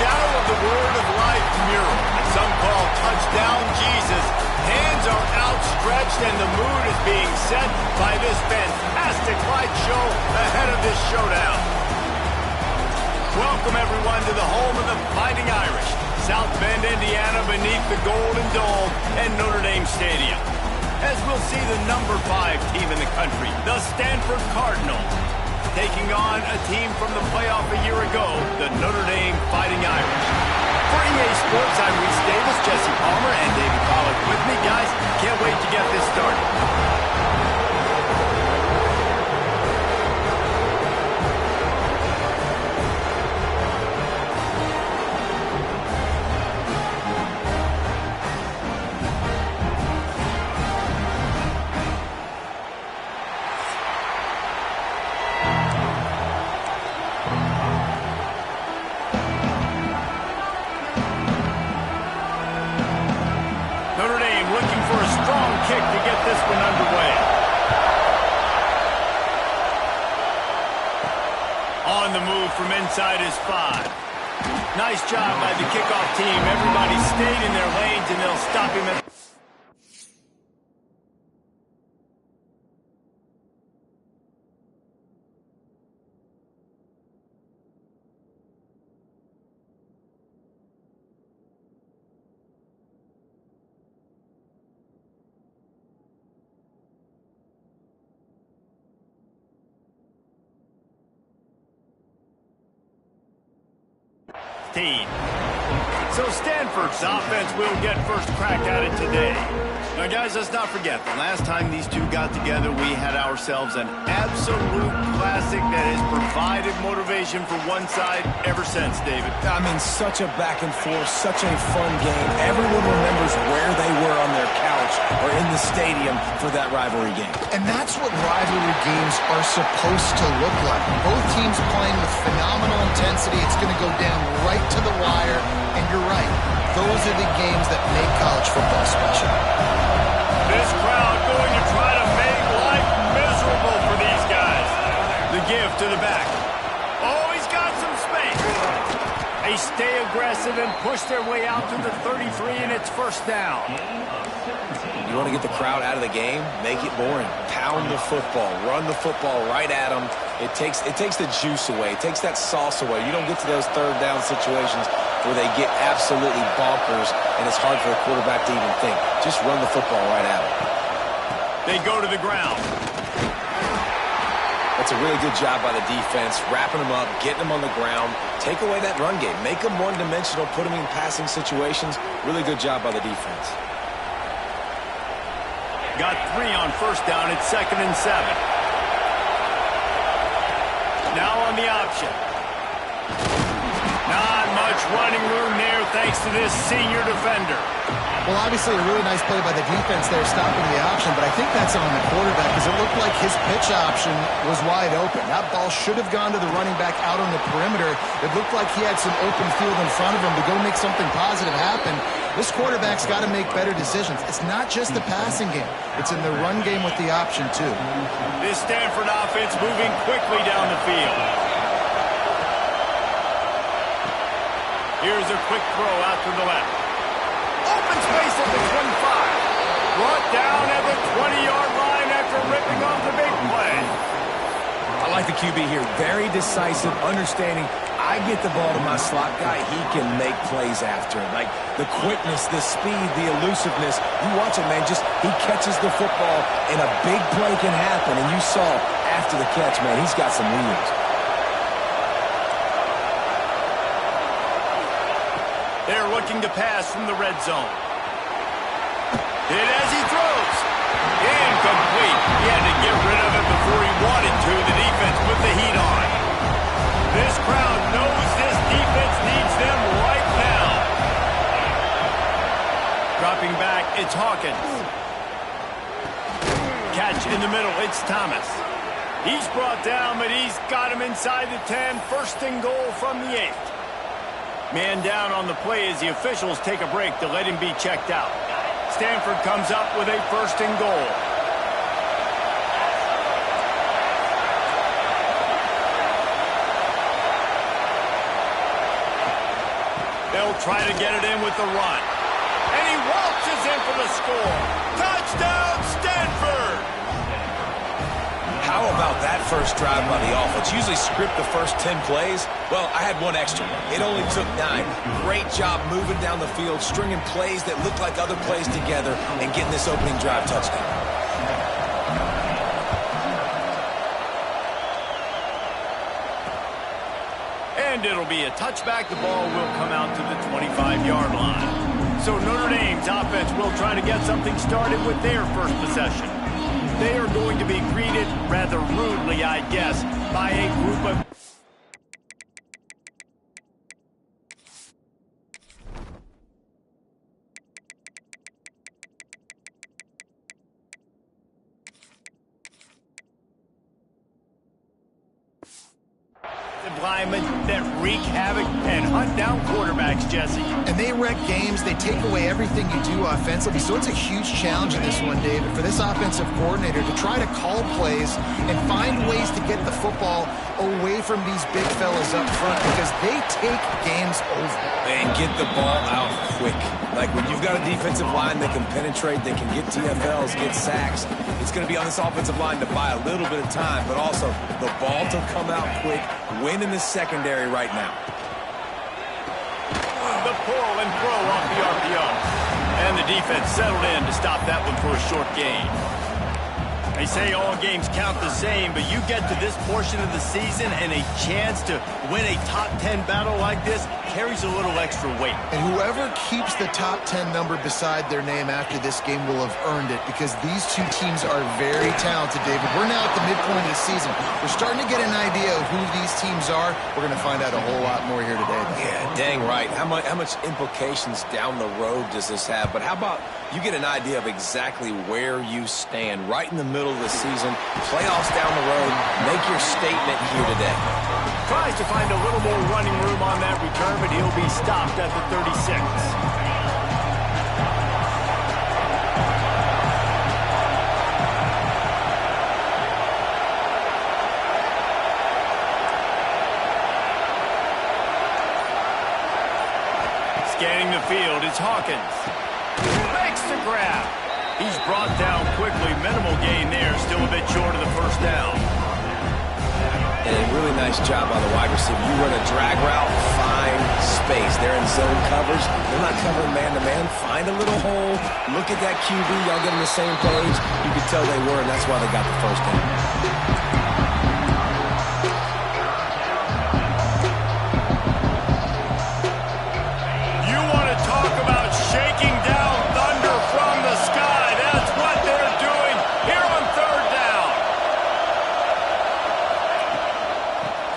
shadow of the Word of Life mural that some call Touchdown Jesus, hands are outstretched and the mood is being set by this fantastic light show ahead of this showdown. Welcome everyone to the home of the Fighting Irish, South Bend, Indiana, beneath the Golden Dome and Notre Dame Stadium. As we'll see the number 5 team in the country, the Stanford Cardinals, taking on a team from the playoff a year ago, the Notre Dame Fighting Irish. For EA Sports, I'm Reese Davis, Jesse Palmer, and David Pollack with me. Guys, can't wait to get this started. Dame looking for a strong kick to get this one underway. On the move from inside his 5. Nice job by the kickoff team. Everybody stayed in their lanes, and they'll stop him at... team. So Stanford's offense will get first crack at it today. Now, guys, let's not forget, the last time these two got together, we had ourselves an absolute classic that has provided motivation for one side ever since, David. I mean, such a back and forth, such a fun game. Everyone remembers where they were on their couch or in the stadium for that rivalry game. And that's what rivalry games are supposed to look like. Both teams playing with phenomenal intensity. It's going to go down right to the wire. And you're right, those are the games that make college football special. This crowd going to try to make life miserable for these guys. The give to the back. Oh, he's got some space. They stay aggressive and push their way out to the 33, and it's first down. You want to get the crowd out of the game? Make it boring. Pound the football. Run the football right at them. It takes the juice away. It takes that sauce away. You don't get to those third down situations where they get absolutely bonkers, and it's hard for the quarterback to even think. Just run the football right at them. They go to the ground. That's a really good job by the defense, wrapping them up, getting them on the ground. Take away that run game. Make them one-dimensional, put them in passing situations. Really good job by the defense. Got 3 on first down. It's 2nd and 7. Now on the option. Not much running room there thanks to this senior defender. Well, obviously a really nice play by the defense there stopping the option, but I think that's on the quarterback because it looked like his pitch option was wide open. That ball should have gone to the running back out on the perimeter. It looked like he had some open field in front of him to go make something positive happen. This quarterback's got to make better decisions. It's not just the passing game. It's in the run game with the option, too. This Stanford offense moving quickly down the field. Here's a quick throw out to the left. Open space at the 25. Brought down at the 20-yard line after ripping off the big play. I like the QB here. Very decisive, understanding. I get the ball to my slot guy, he can make plays after. Like the quickness, the speed, the elusiveness. You watch it, man. Just he catches the football, and a big play can happen. And you saw after the catch, man, he's got some wheels. They're looking to pass from the red zone. Hit as he throws. Incomplete. He had to get rid of it before he wanted to. The defense put the heat on. This crowd knows this defense needs them right now. Dropping back, it's Hawkins. Catch in the middle, it's Thomas. He's brought down, but he's got him inside the 10. First and goal from the 8. Man down on the play as the officials take a break to let him be checked out. Stanford comes up with a first and goal. They'll try to get it in with the run. And he waltzes in for the score. Touchdown, Stanford! How about that first drive by the offense? Usually script the first 10 plays. Well, I had one extra. It only took 9. Great job moving down the field, stringing plays that look like other plays together, and getting this opening drive touchdown. And it'll be a touchback. The ball will come out to the 25-yard line. So Notre Dame's offense will try to get something started with their first possession. They are going to be greeted rather rudely, I guess, by a group of... linemen that wreak havoc and hunt down quarterbacks, Jesse. And they wreck games. They take away everything you do offensively. So it's a huge challenge in this one, David, for this offensive coordinator to try to call plays and find ways to get the football away from these big fellas up front because they take games over. And get the ball out quick. Like when you've got a defensive line that can penetrate, that can get TFLs, get sacks, it's going to be on this offensive line to buy a little bit of time, but also the ball to come out quick, win in the secondary right now. The pull and throw off the RPO. And the defense settled in to stop that one for a short gain. They say all games count the same, but you get to this portion of the season and a chance to win a top 10 battle like this carries a little extra weight. And whoever keeps the top 10 number beside their name after this game will have earned it because these two teams are very talented, David. We're now at the midpoint of the season. We're starting to get an idea of who these teams are. We're going to find out a whole lot more here today, though. Yeah, dang right. How much implications down the road does this have? But how about you get an idea of exactly where you stand right in the middle of the season, playoffs down the road, make your statement here today. Tries to find a little more running room on that return, but he'll be stopped at the 36. Scanning the field, it's Hawkins. Makes the grab. He's brought down quickly. Minimal gain there. Still a bit short of the first down. And a really nice job by the wide receiver. You run a drag route, find space. They're in zone coverage. They're not covering man-to-man. Find a little hole. Look at that QB. Y'all get on the same page. You can tell they were, and that's why they got the first down. You want to talk about shaking down thunder from the sky. That's what they're doing here on third down.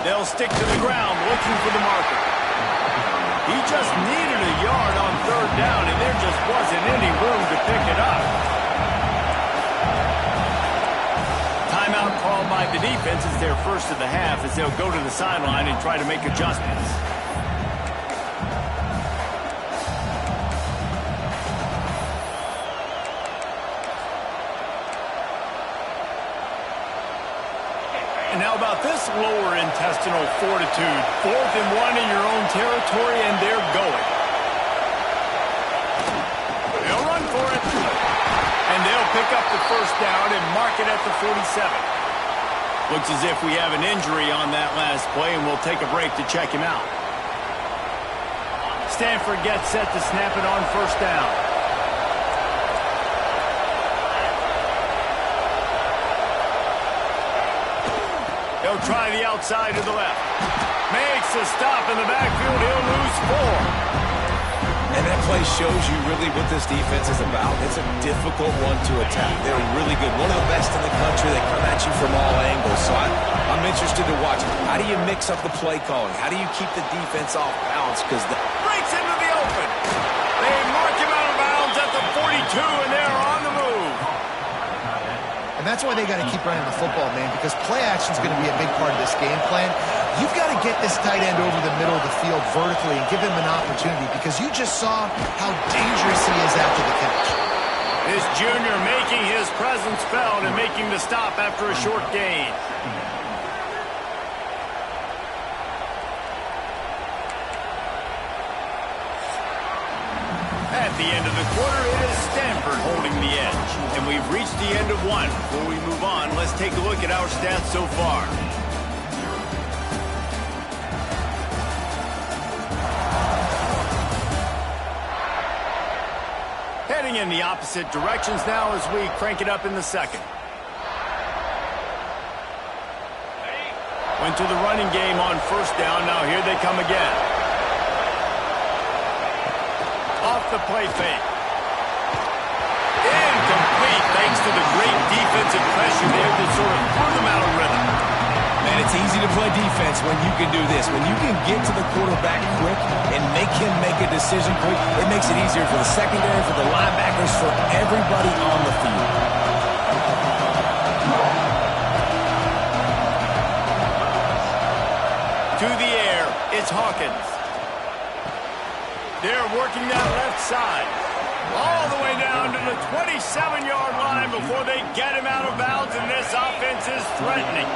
They'll stick to the ground looking for the marker. He just needed a yard on third down, and there just wasn't any room to pick it up. Timeout called by the defense is their first of the half as they'll go to the sideline and try to make adjustments. And how about this lower intestinal fortitude? 4th and 1 in your own territory, and they're going. They'll run for it. And they'll pick up the first down and mark it at the 47. Looks as if we have an injury on that last play, and we'll take a break to check him out. Stanford gets set to snap it on first down. He'll try the outside to the left. Makes a stop in the backfield. He'll lose 4. And that play shows you really what this defense is about. It's a difficult one to attack. They're really good. One of the best in the country. They come at you from all angles. So I'm interested to watch. How do you mix up the play calling? How do you keep the defense off balance? Because breaks into the open. They mark him out of bounds at the 42, and they're on the move. And that's why they got to keep running the football, man, because play action is going to be a big part of this game plan. You've got to get this tight end over the middle of the field vertically and give him an opportunity because you just saw how dangerous he is after the catch. This junior making his presence felt and making the stop after a short gain. At the end of the quarter, it is Stanford holding the edge. And we've reached the end of one. Before we move on, let's take a look at our stats so far. Heading in the opposite directions now as we crank it up in the second. Went to the running game on first down. Now here they come again. Off the play fake. Incomplete thanks to the great defensive pressure there that sort of threw them out of rhythm. man, it's easy to play defense when you can do this. When you can get to the quarterback quick and make him make a decision quick, it makes it easier for the secondary, for the linebackers, for everybody on the field. To the It's Hawkins. They're working that left side. All the way down to the 27-yard line before they get him out of bounds, and this offense is threatening.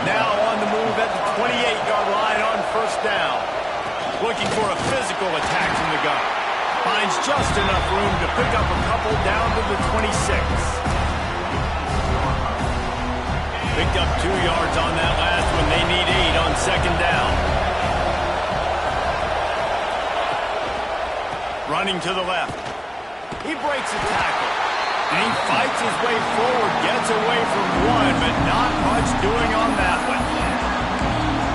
Now on the move at the 28-yard line on first down. Looking for a physical attack from the gun. Finds just enough room to pick up a couple down to the 26. Picked up 2 yards on that last one. They need 8 on second down. Running to the left. He breaks a tackle. And he fights his way forward, gets away from one, but not much doing on that one.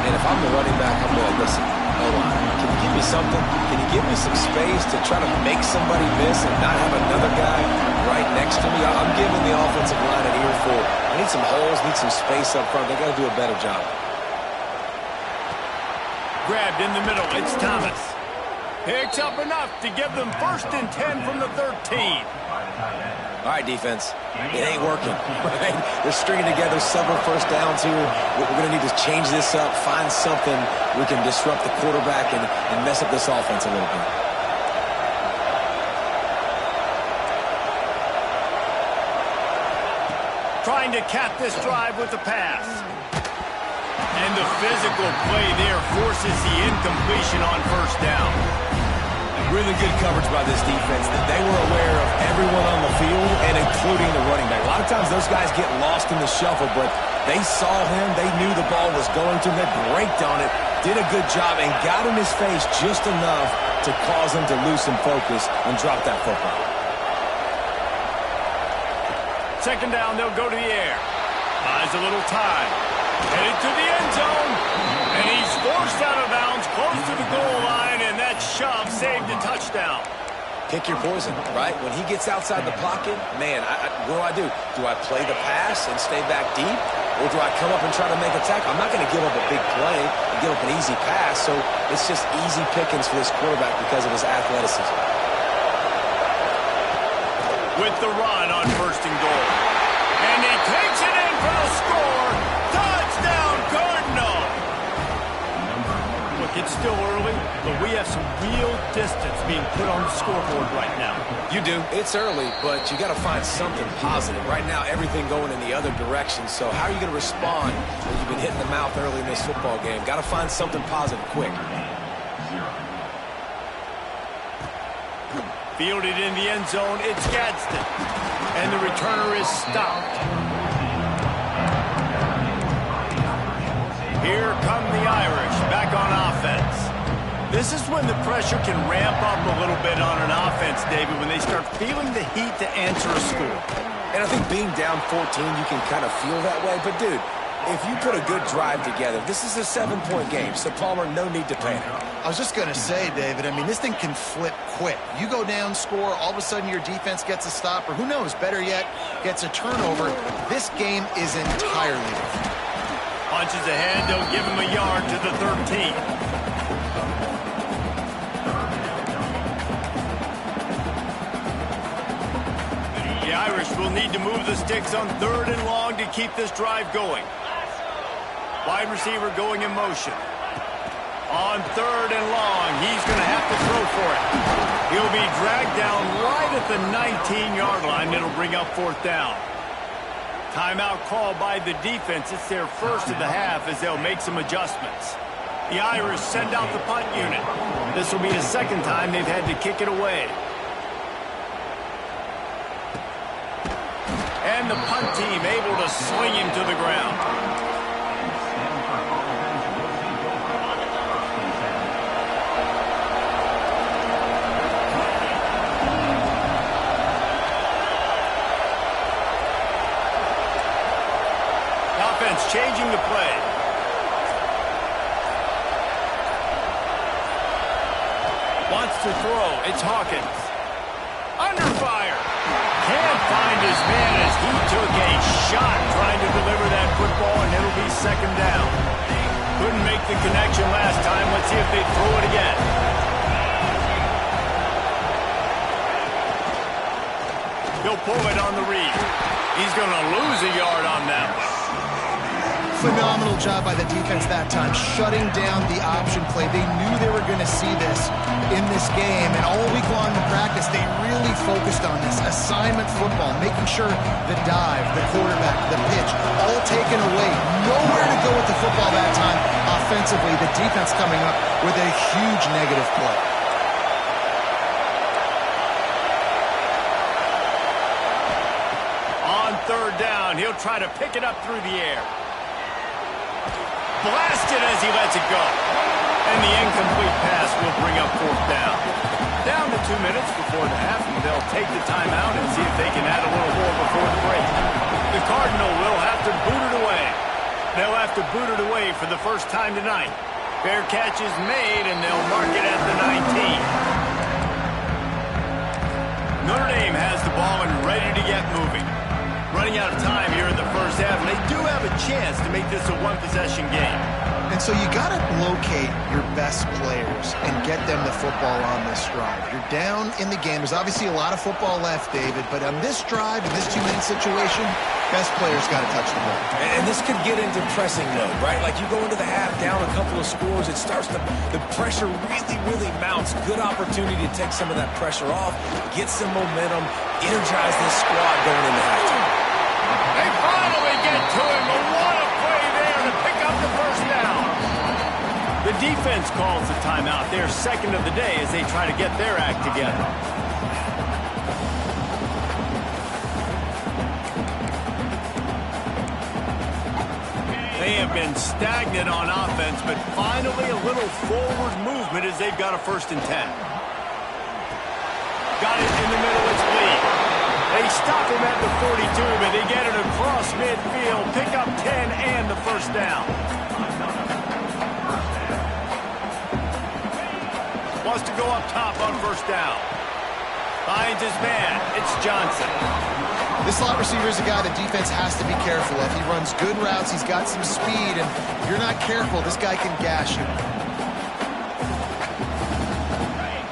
And if I'm the running back, I'm going, listen, O-line, can you give me something? Can you give me some space to try to make somebody miss and not have another guy right next to me? I'm giving the offensive line an earful. I need some holes, need some space up front. They got to do a better job. Grabbed in the middle, it's Thomas. Picks up enough to give them 1st and 10 from the 13. All right, defense, it ain't working. Right? They're stringing together several first downs here. We're going to need to change this up, find something we can disrupt the quarterback and mess up this offense a little bit. Trying to cap this drive with the pass. And the physical play there forces the incompletion on first down. Really good coverage by this defense. They were aware of everyone on the field and including the running back. A lot of times those guys get lost in the shuffle, but they saw him. They knew the ball was going to him. They braked on it, did a good job, and got in his face just enough to cause him to lose some focus and drop that football. Second down, they'll go to the air. Buys a little time. Headed to the end zone. And he's forced out of bounds close to the goal line, and that shove saved a touchdown. Pick your poison, right? When he gets outside the pocket, man, what do? Do I play the pass and stay back deep? Or do I come up and try to make a tackle? I'm not going to give up a big play and give up an easy pass, so it's just easy pickings for this quarterback because of his athleticism. With the run on 1st and goal. And he takes it in for the score. Touchdown, Cardinal! Look, it's still early, but we have some real distance being put on the scoreboard right now. You do. It's early, but you got to find something positive. Right now, everything going in the other direction, so how are you going to respond when you've been hitting the mouth early in this football game? Got to find something positive quick. Fielded in the end zone, it's Gadsden. And the returner is stopped. Here come the Irish, back on offense. This is when the pressure can ramp up a little bit on an offense, David, when they start feeling the heat to answer a score. And I think being down 14, you can kind of feel that way. But, dude, if you put a good drive together, this is a 7-point game. So, Palmer, no need to panic. I was just going to say, David, I mean, this thing can flip quick. You go down, score, all of a sudden your defense gets a stop, or who knows, better yet, gets a turnover. This game is entirely different. Punches ahead, they'll give him a yard to the 13. The Irish will need to move the sticks on 3rd and long to keep this drive going. Wide receiver going in motion. On 3rd and long, he's going to have to throw for it. He'll be dragged down right at the 19-yard line. It'll bring up 4th down. Timeout called by the defense. It's their first of the half as they'll make some adjustments. The Irish send out the punt unit. This will be the 2nd time they've had to kick it away. And the punt team able to swing him to the ground. Changing the play. Wants to throw. It's Hawkins. Under fire. Can't find his man as he took a shot trying to deliver that football, and it'll be 2nd down. Couldn't make the connection last time. Let's see if they throw it again. He'll pull it on the read. He's going to lose a yard on that one. Phenomenal job by the defense that time, shutting down the option play. They knew they were going to see this in this game, and all week long in practice, they really focused on this assignment football, making sure the dive, the quarterback, the pitch, all taken away. Nowhere to go with the football that time. Offensively, the defense coming up with a huge negative play. On third down, he'll try to pick it up through the air. Blasted as he lets it go. And the incomplete pass will bring up fourth down. Down to 2 minutes before the half, and they'll take the timeout and see if they can add a little more before the break. The Cardinal will have to boot it away. They'll have to boot it away for the first time tonight. Fair catch is made, and they'll mark it at the 19. Notre Dame has the ball and ready to get moving. Running out of time here in the first half, and they do have a chance to make this a one-possession game. And so you got to locate your best players and get them the football on this drive. You're down in the game. There's obviously a lot of football left, David, but on this drive, in this 2-minute situation, best players got to touch the ball. And this could get into pressing mode, right? Like you go into the half down a couple of scores, it starts to, the pressure really mounts. Good opportunity to take some of that pressure off, get some momentum, energize this squad going into halftime. They finally get to him, but what a play there to pick up the first down. The defense calls the timeout, their second of the day, as they try to get their act together. They have been stagnant on offense, but finally a little forward movement as they've got a 1st and 10. Got it in the middle, it's Lee. They stop him at the 42, but they get it across midfield, pick up 10 and the first down. Wants to go up top on first down. Finds his man. It's Johnson. This slot receiver is a guy the defense has to be careful of. He runs good routes. He's got some speed, and if you're not careful, this guy can gash you.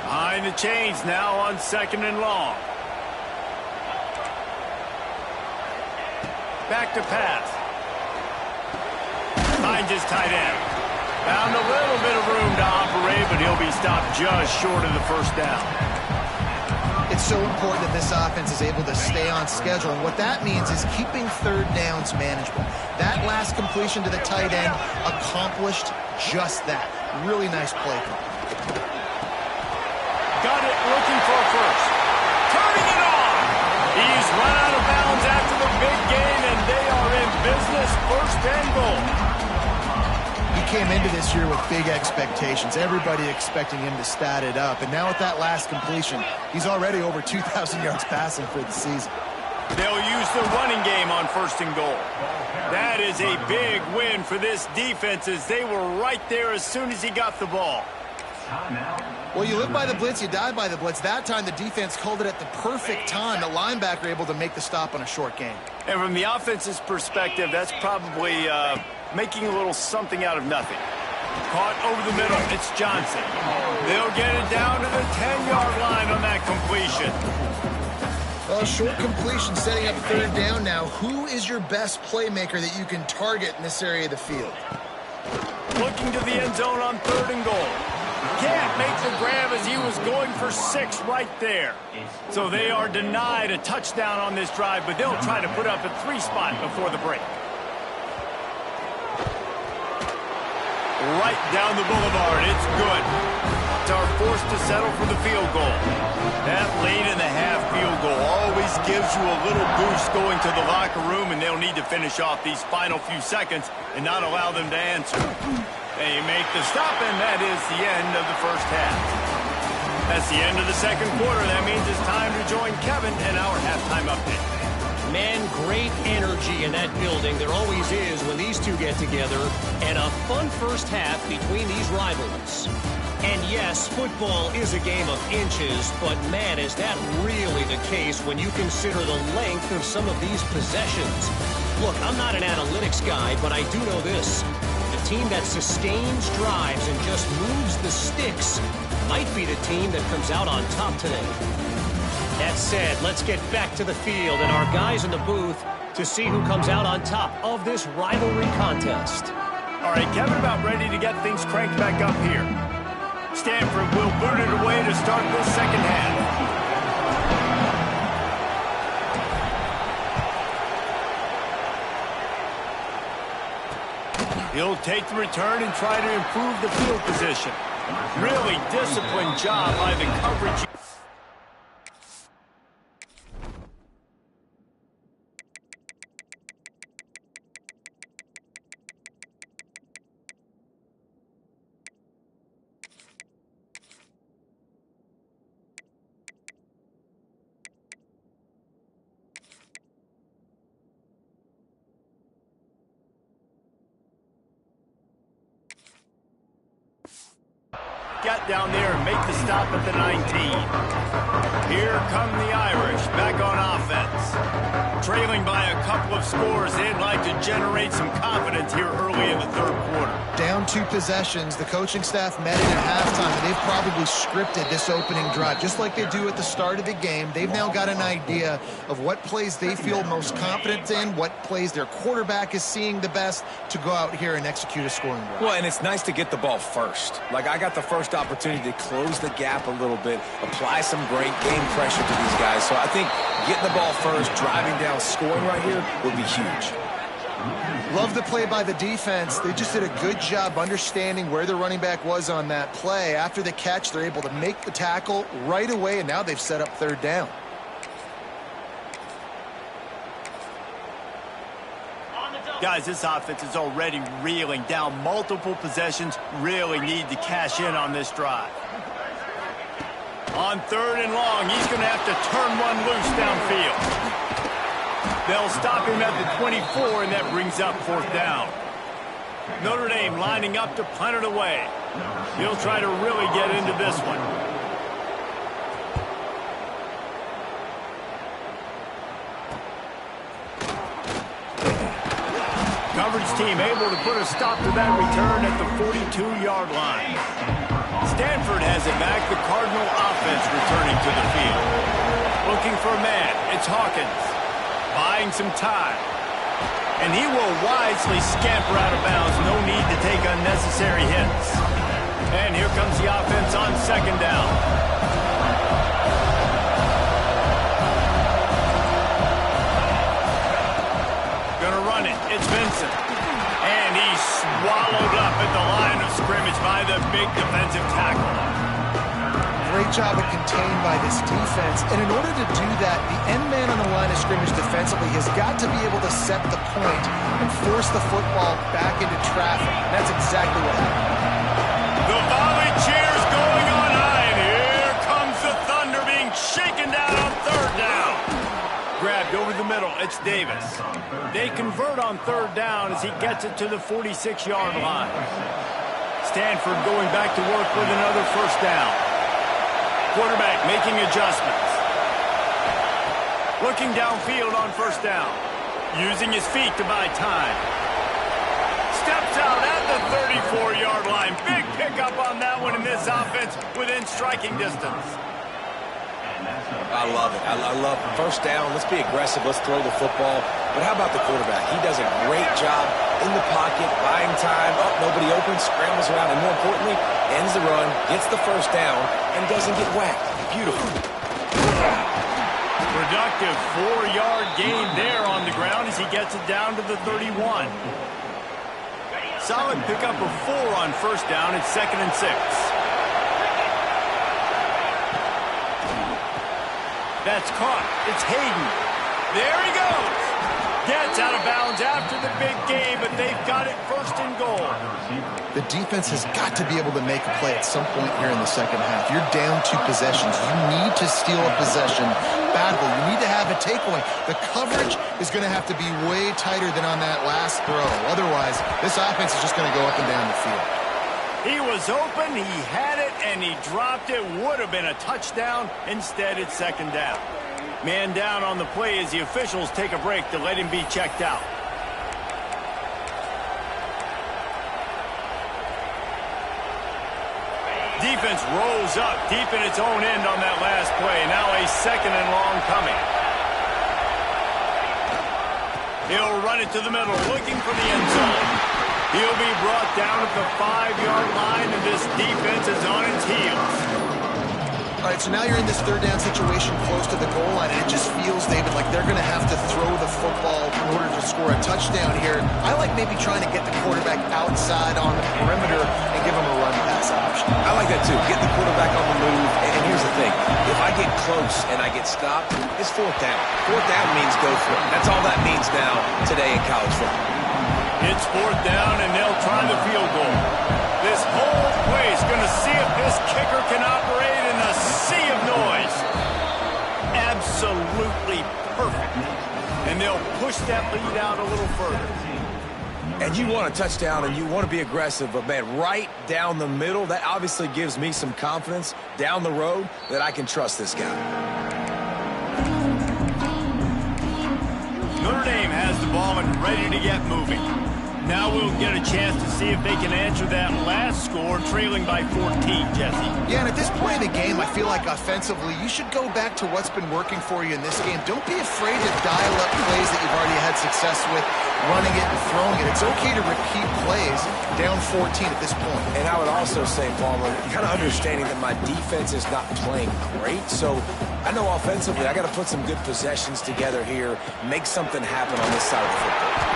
Behind the chains now on 2nd and long. Back to pass. Finds his tight end. Found a little bit of room to operate, but he'll be stopped just short of the first down. It's so important that this offense is able to stay on schedule, and what that means is keeping third downs manageable. That last completion to the tight end accomplished just that. Really nice play. Got it, looking for a first. Turning it on! He's run out of bounds after the big gain, and they are in business, 1st and goal. He came into this year with big expectations. Everybody expecting him to stat it up. And now with that last completion, he's already over 2,000 yards passing for the season. They'll use the running game on 1st and goal. That is a big win for this defense as they were right there as soon as he got the ball. Well, you live by the blitz, you die by the blitz. That time the defense called it at the perfect time. The linebacker able to make the stop on a short gain. And from the offense's perspective, that's probably making a little something out of nothing. Caught over the middle, it's Johnson. They'll get it down to the 10-yard line on that completion. Well, short completion setting up 3rd down now. Who is your best playmaker that you can target in this area of the field? Looking to the end zone on 3rd and goal. Can't make the grab as he was going for 6 right there. So they are denied a touchdown on this drive, but they'll try to put up a 3 spot before the break. Right down the boulevard, it's good. Are forced to settle for the field goal. That late in the half field goal always gives you a little boost going to the locker room, and they'll need to finish off these final few seconds and not allow them to answer. They make the stop, and that is the end of the first half. That's the end of the 2nd quarter. That means it's time to join Kevin in our halftime update. Man, great energy in that building. There always is when these two get together. And a fun first half between these rivals. And yes, football is a game of inches, but man, is that really the case when you consider the length of some of these possessions. Look, I'm not an analytics guy, but I do know this. The team that sustains drives and just moves the sticks might be the team that comes out on top today. That said, let's get back to the field, and our guys in the booth to see who comes out on top of this rivalry contest. All right, Kevin, about ready to get things cranked back up here. Stanford will boot it away to start this second half. He'll take the return and try to improve the field position. Really disciplined job by the coverage. Get down there and make the stop at the 19. Here come the Irish back on offense. Trailing by a couple of scores, they'd like to generate some confidence here early in the third quarter. Down 2 possessions. The coaching staff met it at halftime, and they've probably scripted this opening drive. Just like they do at the start of the game, they've now got an idea of what plays they feel most confident in, what plays their quarterback is seeing the best to go out here and execute a scoring drive. Well, and it's nice to get the ball first. Like, I got the first opportunity to close the gap a little bit, apply some great game pressure to these guys. So I think getting the ball first, driving down, scoring right here would be huge. Love the play by the defense. They just did a good job understanding where the running back was on that play. After the catch, they're able to make the tackle right away, and now they've set up third down. Guys, this offense is already reeling down multiple possessions. Really need to cash in on this drive. On 3rd and long, he's going to have to turn one loose downfield. They'll stop him at the 24, and that brings up 4th down. Notre Dame lining up to punt it away. He'll try to really get into this one. Coverage team able to put a stop to that return at the 42-yard line. Stanford has it back. The Cardinal offense returning to the field. Looking for a man. It's Hawkins. Buying some time. And he will wisely scamper out of bounds. No need to take unnecessary hits. And here comes the offense on 2nd down. Gonna run it. It's Vincent. And he's swallowed up at the line of scrimmage by the big defensive tackle. Great job of contained by this defense. And in order to do that, the end man on the line of scrimmage defensively has got to be able to set the point and force the football back into traffic. And that's exactly what happened. The volley cheers going on high. And here comes the Thunder being shaken down on 3rd down. Grabbed over the middle. It's Davis. They convert on 3rd down as he gets it to the 46-yard line. Stanford going back to work with another 1st down. Quarterback making adjustments. Looking downfield on 1st down. Using his feet to buy time. Steps out at the 34-yard line. Big pickup on that one in this offense within striking distance. I love it. I love 1st down. Let's be aggressive. Let's throw the football. But how about the quarterback? He does a great job in the pocket, buying time. Oh, nobody open, scrambles around, and more importantly, ends the run, gets the 1st down, and doesn't get whacked. Beautiful. Productive 4-yard gain there on the ground as he gets it down to the 31. Solid pickup of 4 on 1st down. It's 2nd and 6. That's caught. It's Hayden. There he goes. Gets out of bounds after the big game, but they've got it 1st and goal. The defense has got to be able to make a play at some point here in the second half. You're down 2 possessions. You need to steal a possession badly. You need to have a takeaway. The coverage is going to have to be way tighter than on that last throw. Otherwise, this offense is just going to go up and down the field. He was open, he had it, and he dropped it. Would have been a touchdown. Instead, it's 2nd down. Man down on the play as the officials take a break to let him be checked out. Defense rolls up deep in its own end on that last play. Now a 2nd and long coming. He'll run it to the middle, looking for the end zone. He'll be brought down at the 5-yard line, and this defense is on its heels. All right, so now you're in this third down situation close to the goal line, and it just feels, David, like they're going to have to throw the football in order to score a touchdown here. I like maybe trying to get the quarterback outside on the perimeter and give him a run-pass option. I like that, too. Get the quarterback on the move. And here's the thing. If I get close and I get stopped, it's fourth down. Fourth down means go for it. That's all that means now today in college football. It's fourth down, and they'll try the field goal. This whole play is going to see if this kicker can operate in a sea of noise. Absolutely perfect. And they'll push that lead out a little further. And you want a touchdown and you want to be aggressive, but, man, right down the middle, that obviously gives me some confidence down the road that I can trust this guy. Notre Dame has the ball and ready to get moving. Now we'll get a chance to see if they can answer that last score, trailing by 14, Jesse. Yeah, and at this point in the game, I feel like offensively, you should go back to what's been working for you in this game. Don't be afraid to dial up plays that you've already had success with, running it and throwing it. It's okay to repeat plays down 14 at this point. And I would also say, Palmer, kind of understanding that my defense is not playing great, so I know offensively I got to put some good possessions together here, make something happen on this side of the football.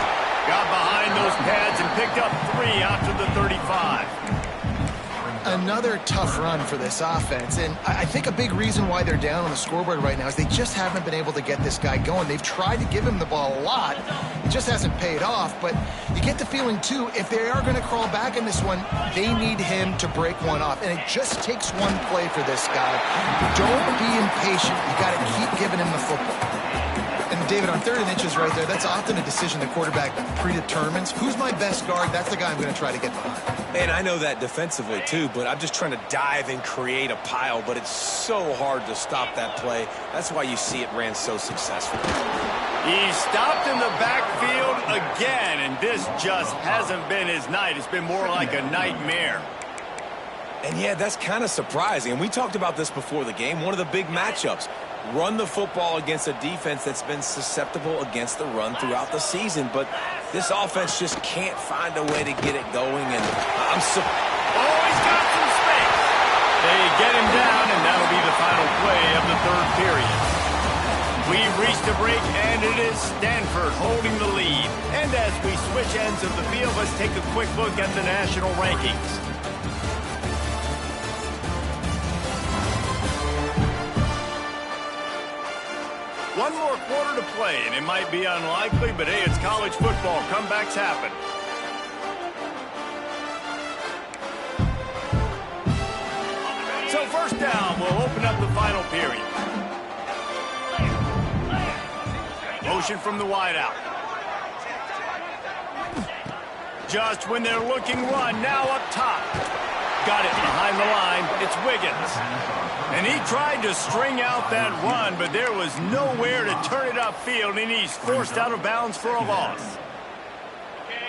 Got behind those pads and picked up 3 after the 35. Another tough run for this offense, and I think a big reason why they're down on the scoreboard right now is they just haven't been able to get this guy going. They've tried to give him the ball a lot. It just hasn't paid off, but you get the feeling, too, if they are going to crawl back in this one, they need him to break one off, and it just takes one play for this guy. Don't be impatient. You got to keep giving him the football. And, David, on 3rd and inches right there, that's often a decision the quarterback predetermines. Who's my best guard? That's the guy I'm going to try to get behind. And I know that defensively, too, but I'm just trying to dive and create a pile, but it's so hard to stop that play. That's why you see it ran so successfully. He stopped in the backfield again, and this just hasn't been his night. It's been more like a nightmare. And, yeah, that's kind of surprising. And we talked about this before the game, one of the big matchups. Run the football against a defense that's been susceptible against the run throughout the season. But this offense just can't find a way to get it going. And I'm so... Oh, he's got some space. They get him down, and that'll be the final play of the 3rd period. We've reached a break, and it is Stanford holding the lead. And as we switch ends of the field, let's take a quick look at the national rankings. One more quarter to play, and it might be unlikely, but hey, it's college football. Comebacks happen. So first down, we'll open up the final period. Motion from the wideout. Just when they're looking run, now up top. Got it behind the line. It's Wiggins. And he tried to string out that run, but there was nowhere to turn it upfield, and he's forced out of bounds for a loss.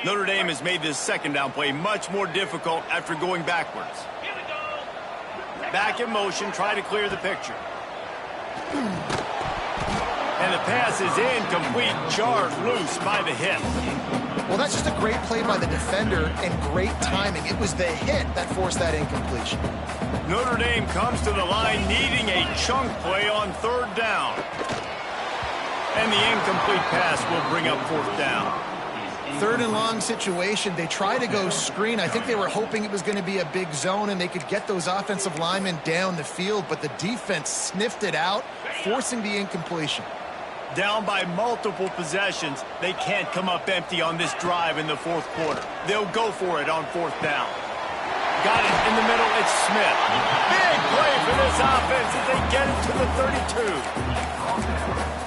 Notre Dame has made this 2nd down play much more difficult after going backwards. Back in motion, try to clear the picture. And the pass is incomplete, jarred loose by the hit. Well, that's just a great play by the defender and great timing. It was the hit that forced that incompletion. Notre Dame comes to the line needing a chunk play on 3rd down. And the incomplete pass will bring up 4th down. 3rd and long situation. They try to go screen. I think they were hoping it was going to be a big zone and they could get those offensive linemen down the field, but the defense sniffed it out, forcing the incompletion. Down by multiple possessions, they can't come up empty on this drive in the 4th quarter. They'll go for it on 4th down. Got it in the middle, it's Smith. Big play for this offense as they get it to the 32.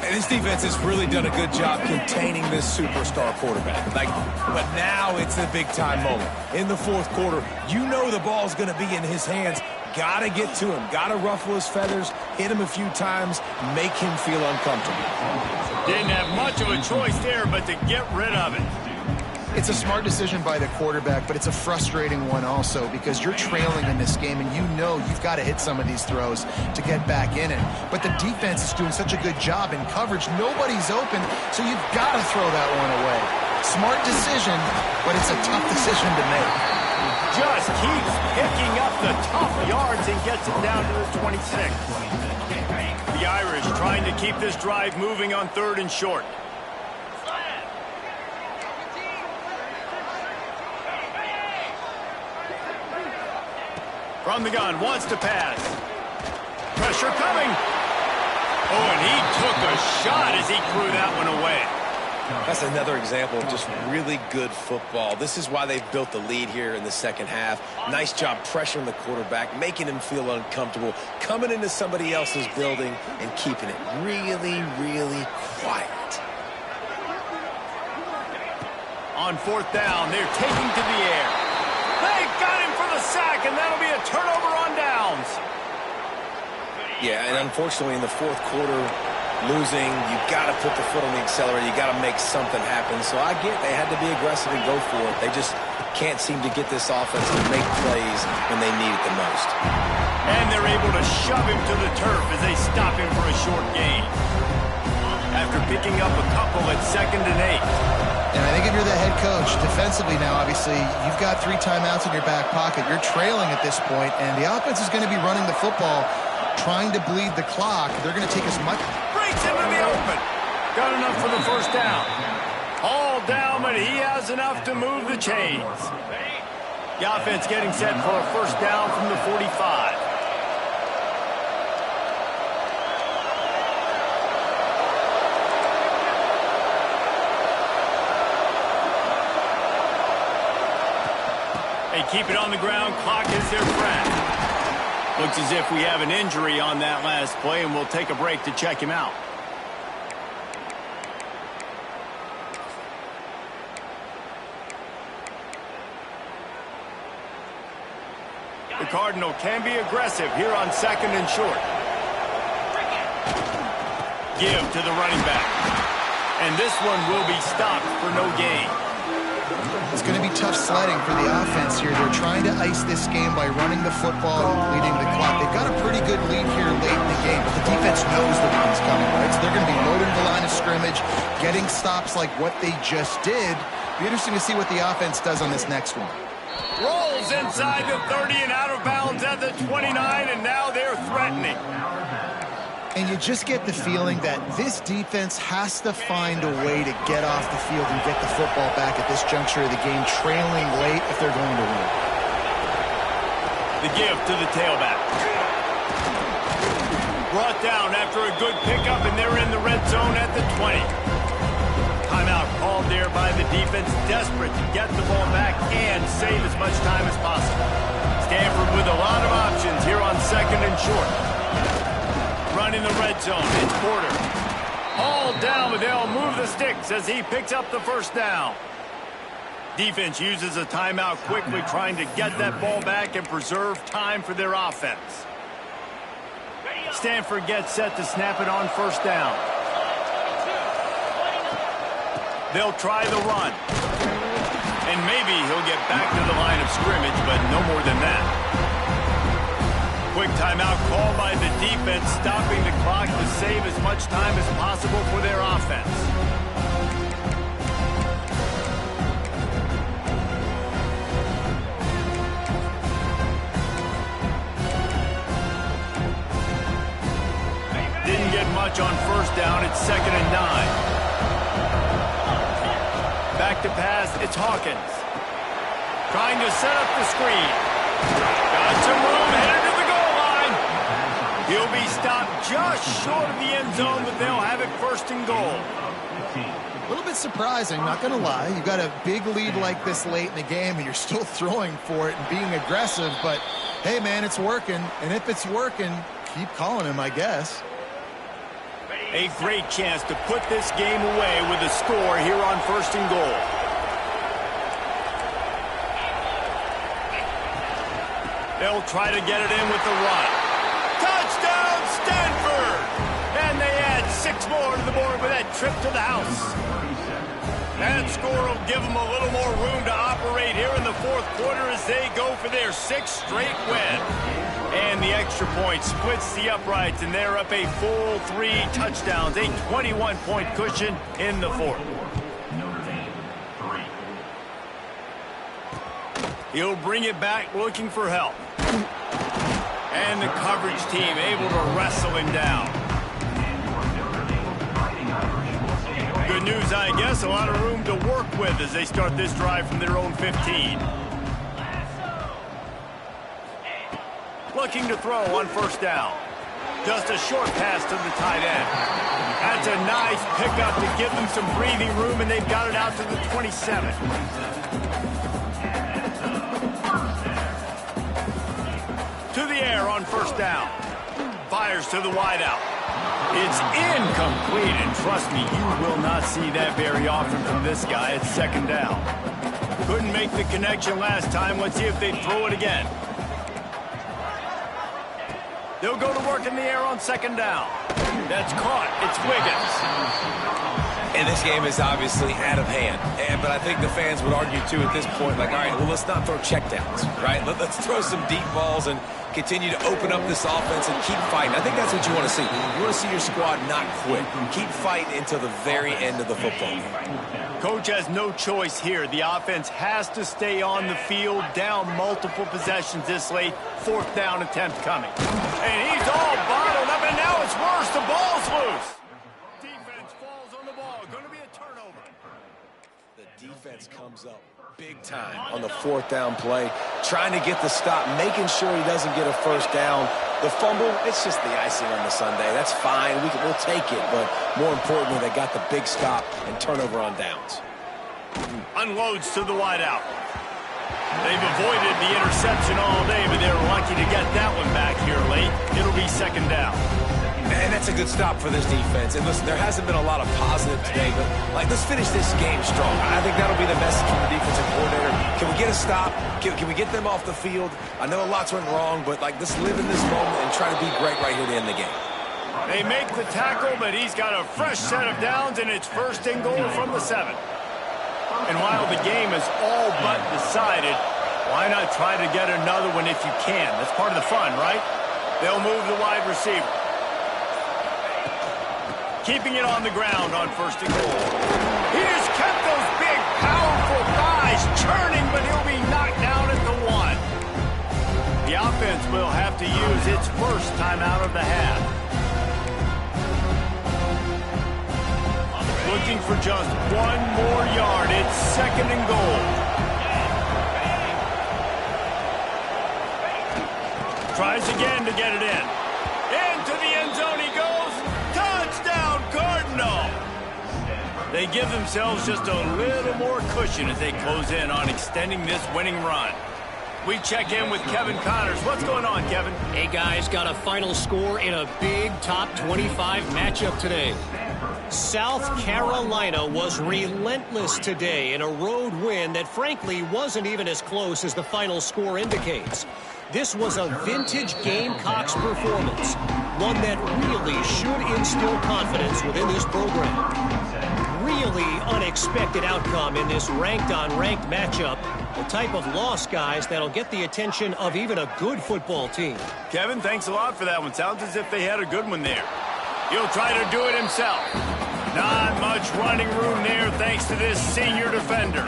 And this defense has really done a good job containing this superstar quarterback. But now it's the big-time moment. In the 4th quarter, you know the ball's going to be in his hands. Got to get to him. Got to ruffle his feathers, hit him a few times, make him feel uncomfortable. Didn't have much of a choice there, but to get rid of it. It's a smart decision by the quarterback, but it's a frustrating one also because you're trailing in this game and you know you've got to hit some of these throws to get back in it. But the defense is doing such a good job in coverage. Nobody's open, so you've got to throw that one away. Smart decision, but it's a tough decision to make. Just keeps picking up the tough yards and gets it down to the 26. The Irish trying to keep this drive moving on 3rd and short. From the gun, wants to pass. Pressure coming. Oh, and he took a shot as he threw that one away. That's another example of just really good football. This is why they've built the lead here in the second half. Nice job pressuring the quarterback, making him feel uncomfortable, coming into somebody else's building and keeping it really, really quiet. On 4th down, they're taking to the air. They got him for the sack, and that'll be a turnover on downs. Yeah, and unfortunately in the 4th quarter, losing, you got to put the foot on the accelerator. You got to make something happen. So I get they had to be aggressive and go for it. They just can't seem to get this offense to make plays when they need it the most. And they're able to shove him to the turf as they stop him for a short gain. After picking up a couple at 2nd and 8. And I think if you're the head coach, defensively now, obviously, you've got 3 timeouts in your back pocket. You're trailing at this point, and the offense is going to be running the football, trying to bleed the clock. They're going to take as much. Breaks him in the open. Got enough for the 1st down. All down, but he has enough to move the chains. The offense getting set for a 1st down from the 45. They keep it on the ground. Clock is their friend. Looks as if we have an injury on that last play, and we'll take a break to check him out. The Cardinal can be aggressive here on 2nd and short. Give to the running back. And this one will be stopped for no gain. It's going to be tough sledding for the offense here. They're trying to ice this game by running the football, leading the clock. They've got a pretty good lead here late in the game, but the defense knows the run's coming, right? So they're going to be loading the line of scrimmage, getting stops like what they just did. Be interesting to see what the offense does on this next one. Rolls inside the 30 and out of bounds at the 29, and now they're threatening. And you just get the feeling that this defense has to find a way to get off the field and get the football back at this juncture of the game, trailing late if they're going to win. The give to the tailback. Brought down after a good pickup, and they're in the red zone at the 20. Timeout called there by the defense, desperate to get the ball back and save as much time as possible. Stanford with a lot of options here on 2nd and short. Running the red zone, it's Porter. All down, but they'll move the sticks as he picks up the 1st down. Defense uses a timeout quickly, trying to get that ball back and preserve time for their offense. Stanford gets set to snap it on 1st down. They'll try the run. And maybe he'll get back to the line of scrimmage, but no more than that. Quick timeout called by the defense, stopping the clock to save as much time as possible for their offense. Didn't get much on 1st down. It's 2nd and 9. Back to pass, it's Hawkins. Trying to set up the screen. Got some room, headed to the goal line. He'll be stopped just short of the end zone, but they'll have it 1st and goal. A little bit surprising, not going to lie. You've got a big lead like this late in the game, and you're still throwing for it and being aggressive. But, hey, man, it's working. And if it's working, keep calling him, I guess. A great chance to put this game away with a score here on 1st and goal. They'll try to get it in with the run. Touchdown, Stanford! And they add 6 more to the board with that trip to the house. That score will give them a little more room to operate here in the fourth quarter as they go for their 6th straight win. And the extra point splits the uprights, and they're up a full 3 touchdowns, a 21-point cushion in the fourth. He'll bring it back looking for help. And the coverage team able to wrestle him down. Good news, I guess, a lot of room to work with as they start this drive from their own 15. Looking to throw on first down. Just a short pass to the tight end. That's a nice pickup to give them some breathing room, and they've got it out to the 27. To the air on first down. Fires to the wideout. It's incomplete, and trust me, you will not see that very often from this guy at second down. Couldn't make the connection last time. Let's see if they throw it again. They'll go to work in the air on second down. That's caught. It's Wiggins. And this game is obviously out of hand. But I think the fans would argue, too, at this point, like, all right, well, let's not throw checkdowns, right? Let's throw some deep balls and continue to open up this offense and keep fighting. I think that's what you want to see. You want to see your squad not quit. Keep fighting until the very end of the football game. Coach has no choice here. The offense has to stay on the field, down multiple possessions this late. 4th down attempt coming. And he's all bottled up, and now it's worse. The ball's loose. Defense falls on the ball. Going to be a turnover. The defense comes up big time on the 4th down play, trying to get the stop, making sure he doesn't get a first down. The fumble, it's just the icing on the sundae. That's fine. We'll take it, but more importantly, they got the big stop and turnover on downs. Unloads to the wideout. They've avoided the interception all day, but they're lucky to get that one back here late. It'll be second down. And that's a good stop for this defense. And listen, there hasn't been a lot of positive today, but like, let's finish this game strong. I think that'll be the message from the defensive coordinator. Can we get a stop? Can we get them off the field? I know a lot's went wrong, but like, let's live in this moment and try to be great right here to end the game. They make the tackle, but he's got a fresh set of downs, and it's 1st and goal from the 7. And while the game is all but decided, why not try to get another one if you can? That's part of the fun, right? They'll move the wide receiver. Keeping it on the ground on 1st and goal. He just kept those big, powerful thighs churning, but he'll be knocked down at the 1. The offense will have to use its first timeout of the half. Looking for just 1 more yard. It's 2nd and goal. Tries again to get it in. Into the end zone he goes. Touchdown, Cardinal! They give themselves just a little more cushion as they close in on extending this winning run. We check in with Kevin Connors. What's going on, Kevin? Hey, guys, got a final score in a big top 25 matchup today. South Carolina was relentless today in a road win that, frankly, wasn't even as close as the final score indicates. This was a vintage Gamecocks performance, one that really should instill confidence within this program. Really unexpected outcome in this ranked-on-ranked matchup, the type of loss, guys, that'll get the attention of even a good football team. Kevin, thanks a lot for that one. Sounds as if they had a good one there. He'll try to do it himself. Not much running room there thanks to this senior defender.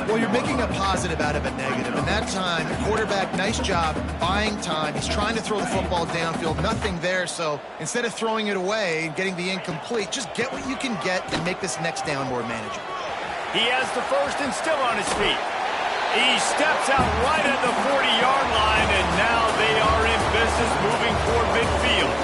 Well, you're making a positive out of a negative. And that time, the quarterback, nice job buying time. He's trying to throw the football downfield. Nothing there. So instead of throwing it away and getting the incomplete, just get what you can get and make this next down more manageable. He has the first and still on his feet. He steps out right at the 40-yard line, and now they are in business moving toward midfield.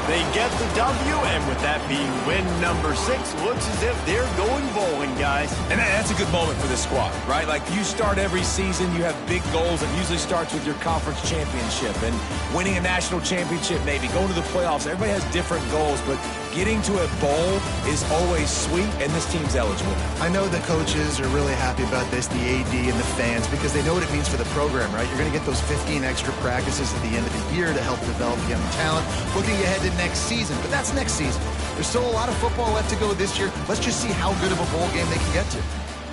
They get the W, and with that being win number 6, looks as if they're going bowling, guys. And that's a good moment for this squad, right? Like, you start every season, you have big goals. It usually starts with your conference championship and winning a national championship, maybe going to the playoffs. Everybody has different goals, but getting to a bowl is always sweet, and this team's eligible. I know the coaches are really happy about this, the AD and the fans, because they know what it means for the program, right? You're going to get those 15 extra practices at the end of the year to help develop young talent, looking ahead to next season. But that's next season. There's still a lot of football left to go this year. Let's just see how good of a bowl game they can get to.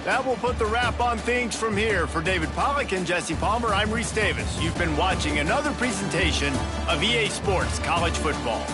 That will put the wrap on things from here. For David Pollack and Jesse Palmer, I'm Reese Davis. You've been watching another presentation of EA Sports College Football.